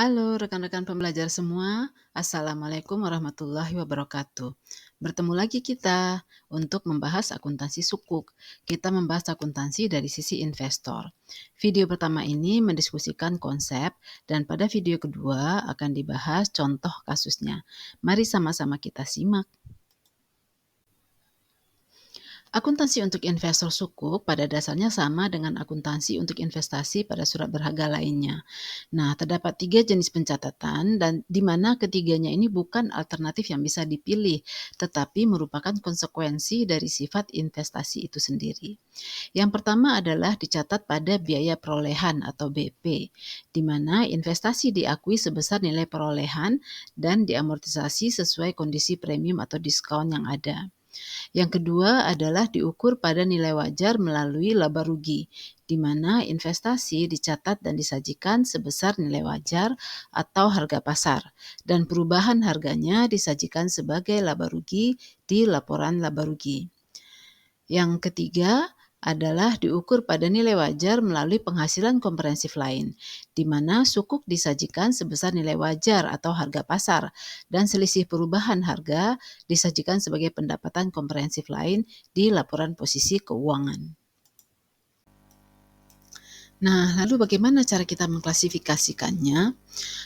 Halo rekan-rekan pembelajar semua, Assalamualaikum warahmatullahi wabarakatuh. Bertemu lagi kita untuk membahas akuntansi sukuk. Kita membahas akuntansi dari sisi investor. Video pertama ini mendiskusikan konsep dan pada video kedua akan dibahas contoh kasusnya. Mari sama-sama kita simak. Akuntansi untuk investor sukuk pada dasarnya sama dengan akuntansi untuk investasi pada surat berharga lainnya. Nah, terdapat 3 jenis pencatatan dan di mana ketiganya ini bukan alternatif yang bisa dipilih, tetapi merupakan konsekuensi dari sifat investasi itu sendiri. Yang pertama adalah dicatat pada biaya perolehan atau BP, di mana investasi diakui sebesar nilai perolehan dan diamortisasi sesuai kondisi premium atau diskon yang ada. Yang kedua adalah diukur pada nilai wajar melalui laba rugi, di mana investasi dicatat dan disajikan sebesar nilai wajar atau harga pasar, dan perubahan harganya disajikan sebagai laba rugi di laporan laba rugi. Yang ketiga adalah diukur pada nilai wajar melalui penghasilan komprehensif lain, di mana sukuk disajikan sebesar nilai wajar atau harga pasar, dan selisih perubahan harga disajikan sebagai pendapatan komprehensif lain di laporan posisi keuangan. Nah, lalu bagaimana cara kita mengklasifikasikannya?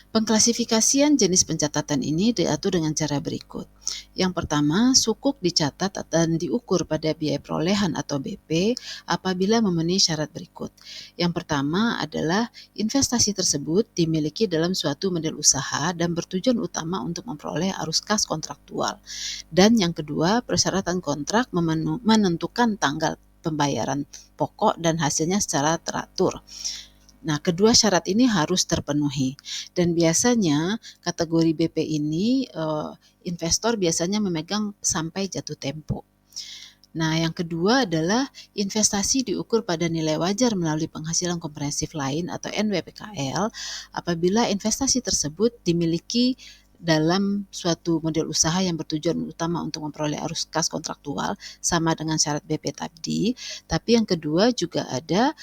Pengklasifikasian jenis pencatatan ini diatur dengan cara berikut. Yang pertama, sukuk dicatat dan diukur pada biaya perolehan atau BP apabila memenuhi syarat berikut. Yang pertama adalah investasi tersebut dimiliki dalam suatu model usaha dan bertujuan utama untuk memperoleh arus kas kontraktual. Dan yang kedua, persyaratan kontrak menentukan tanggal pembayaran pokok dan hasilnya secara teratur. Nah, kedua syarat ini harus terpenuhi dan biasanya kategori BP ini investor biasanya memegang sampai jatuh tempo. Nah, yang kedua adalah investasi diukur pada nilai wajar melalui penghasilan komprehensif lain atau NWPKL apabila investasi tersebut dimiliki dalam suatu model usaha yang bertujuan utama untuk memperoleh arus kas kontraktual sama dengan syarat BP tadi, tapi yang kedua juga ada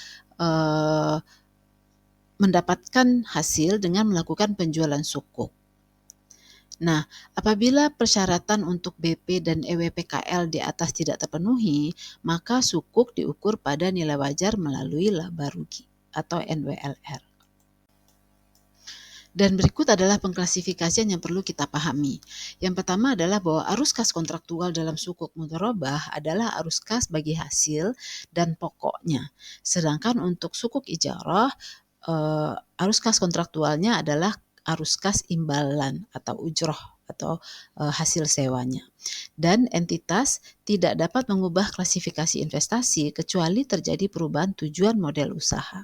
mendapatkan hasil dengan melakukan penjualan sukuk. Nah, apabila persyaratan untuk BP dan EWPKL di atas tidak terpenuhi, maka sukuk diukur pada nilai wajar melalui laba rugi atau NWLR. Dan berikut adalah pengklasifikasian yang perlu kita pahami. Yang pertama adalah bahwa arus kas kontraktual dalam sukuk mudharabah adalah arus kas bagi hasil dan pokoknya. Sedangkan untuk sukuk ijarah, arus kas kontraktualnya adalah arus kas imbalan atau ujroh atau hasil sewanya. Dan entitas tidak dapat mengubah klasifikasi investasi kecuali terjadi perubahan tujuan model usaha.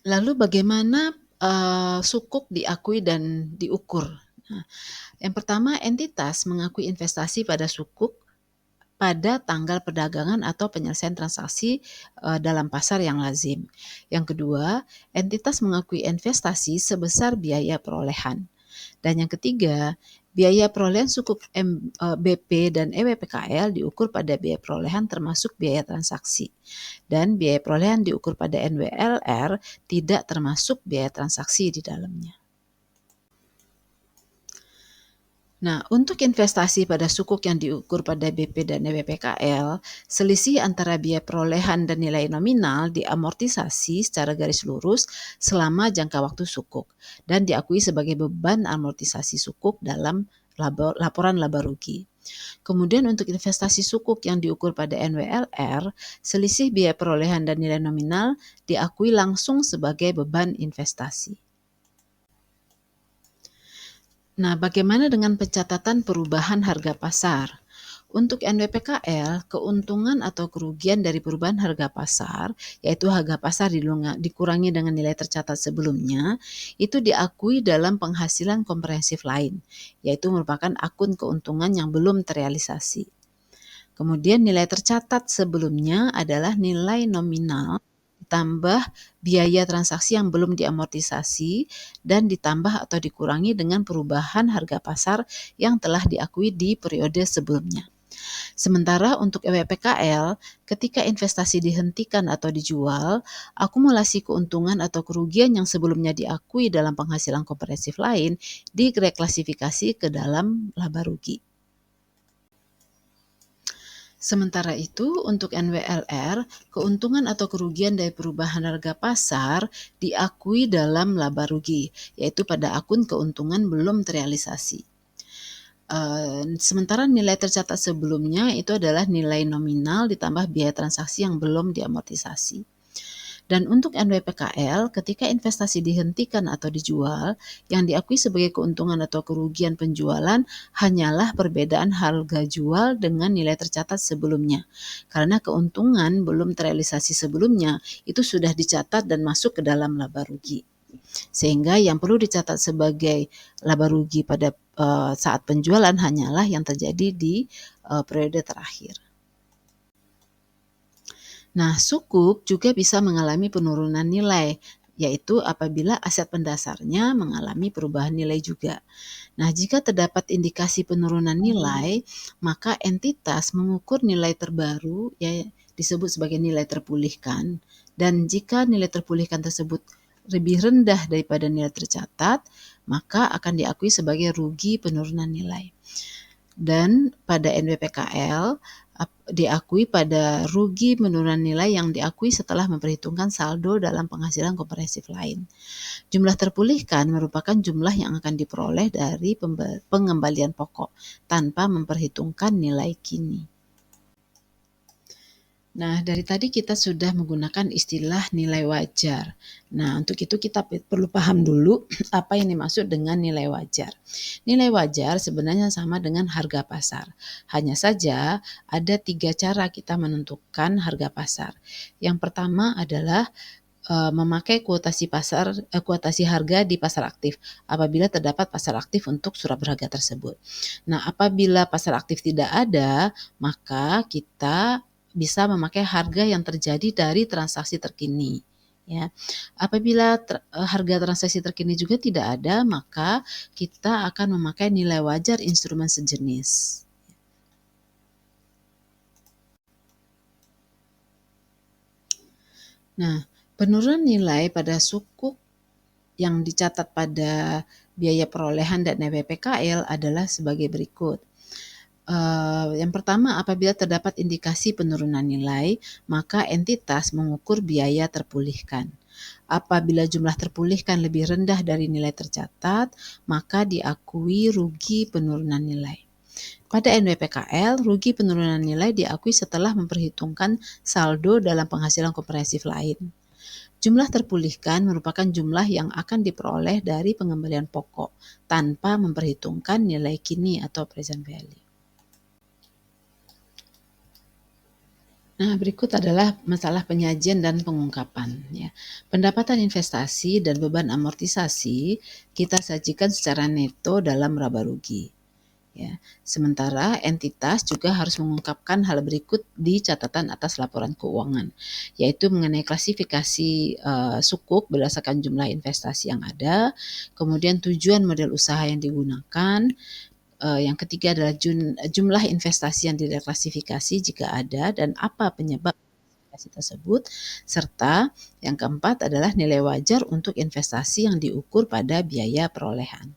Lalu bagaimana sukuk diakui dan diukur? Nah, yang pertama, entitas mengakui investasi pada sukuk pada tanggal perdagangan atau penyelesaian transaksi dalam pasar yang lazim. Yang kedua, entitas mengakui investasi sebesar biaya perolehan. Dan yang ketiga, biaya perolehan sukuk BP dan EWPKL diukur pada biaya perolehan termasuk biaya transaksi. Dan biaya perolehan diukur pada NWLR tidak termasuk biaya transaksi di dalamnya. Nah, untuk investasi pada sukuk yang diukur pada BP dan EWPKL, selisih antara biaya perolehan dan nilai nominal diamortisasi secara garis lurus selama jangka waktu sukuk dan diakui sebagai beban amortisasi sukuk dalam laporan laba rugi. Kemudian untuk investasi sukuk yang diukur pada NWLR, selisih biaya perolehan dan nilai nominal diakui langsung sebagai beban investasi. Nah, bagaimana dengan pencatatan perubahan harga pasar? Untuk NWPKL, keuntungan atau kerugian dari perubahan harga pasar, yaitu harga pasar dikurangi dengan nilai tercatat sebelumnya, itu diakui dalam penghasilan komprehensif lain, yaitu merupakan akun keuntungan yang belum terrealisasi. Kemudian nilai tercatat sebelumnya adalah nilai nominal ditambah biaya transaksi yang belum diamortisasi dan ditambah atau dikurangi dengan perubahan harga pasar yang telah diakui di periode sebelumnya. Sementara untuk EWPKL, ketika investasi dihentikan atau dijual, akumulasi keuntungan atau kerugian yang sebelumnya diakui dalam penghasilan komprehensif lain direklasifikasi ke dalam laba rugi. Sementara itu, untuk NWLR, keuntungan atau kerugian dari perubahan harga pasar diakui dalam laba rugi, yaitu pada akun keuntungan belum terrealisasi. Sementara nilai tercatat sebelumnya itu adalah nilai nominal ditambah biaya transaksi yang belum diamortisasi. Dan untuk NWPKL, ketika investasi dihentikan atau dijual, yang diakui sebagai keuntungan atau kerugian penjualan hanyalah perbedaan harga jual dengan nilai tercatat sebelumnya. Karena keuntungan belum terrealisasi sebelumnya, itu sudah dicatat dan masuk ke dalam laba rugi. Sehingga yang perlu dicatat sebagai laba rugi pada saat penjualan hanyalah yang terjadi di periode terakhir. Nah, sukuk juga bisa mengalami penurunan nilai, yaitu apabila aset pendasarnya mengalami perubahan nilai juga. Nah, jika terdapat indikasi penurunan nilai, maka entitas mengukur nilai terbaru, ya, disebut sebagai nilai terpulihkan. Dan jika nilai terpulihkan tersebut lebih rendah daripada nilai tercatat, maka akan diakui sebagai rugi penurunan nilai. Dan pada NWPKL diakui pada rugi penurunan nilai yang diakui setelah memperhitungkan saldo dalam penghasilan komprehensif lain. Jumlah terpulihkan merupakan jumlah yang akan diperoleh dari pengembalian pokok tanpa memperhitungkan nilai kini. Nah, dari tadi kita sudah menggunakan istilah nilai wajar. Nah, untuk itu kita perlu paham dulu apa yang dimaksud dengan nilai wajar. Nilai wajar sebenarnya sama dengan harga pasar. Hanya saja ada 3 cara kita menentukan harga pasar. Yang pertama adalah memakai kuotasi harga di pasar aktif apabila terdapat pasar aktif untuk surat berharga tersebut. Nah, apabila pasar aktif tidak ada, maka kita bisa memakai harga yang terjadi dari transaksi terkini, ya. Apabila harga transaksi terkini juga tidak ada, maka kita akan memakai nilai wajar instrumen sejenis. Nah, penurunan nilai pada sukuk yang dicatat pada biaya perolehan dan NWPKL adalah sebagai berikut. Yang pertama, apabila terdapat indikasi penurunan nilai, maka entitas mengukur biaya terpulihkan. Apabila jumlah terpulihkan lebih rendah dari nilai tercatat, maka diakui rugi penurunan nilai. Pada NWPKL, rugi penurunan nilai diakui setelah memperhitungkan saldo dalam penghasilan komprehensif lain. Jumlah terpulihkan merupakan jumlah yang akan diperoleh dari pengembalian pokok tanpa memperhitungkan nilai kini atau present value. Nah, berikut adalah masalah penyajian dan pengungkapan, ya. Pendapatan investasi dan beban amortisasi kita sajikan secara neto dalam laba rugi, ya. Sementara entitas juga harus mengungkapkan hal berikut di catatan atas laporan keuangan, yaitu mengenai klasifikasi sukuk berdasarkan jumlah investasi yang ada, kemudian tujuan model usaha yang digunakan, yang ketiga adalah jumlah investasi yang direklasifikasi jika ada dan apa penyebab investasi tersebut, serta yang keempat adalah nilai wajar untuk investasi yang diukur pada biaya perolehan.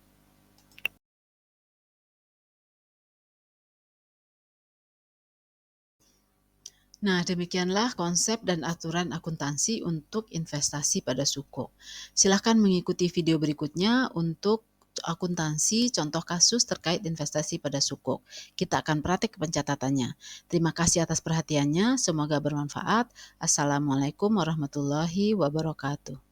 Nah, demikianlah konsep dan aturan akuntansi untuk investasi pada sukuk. Silakan mengikuti video berikutnya untuk akuntansi contoh kasus terkait investasi pada sukuk. Kita akan praktik pencatatannya. Terima kasih atas perhatiannya, semoga bermanfaat. Assalamualaikum warahmatullahi wabarakatuh.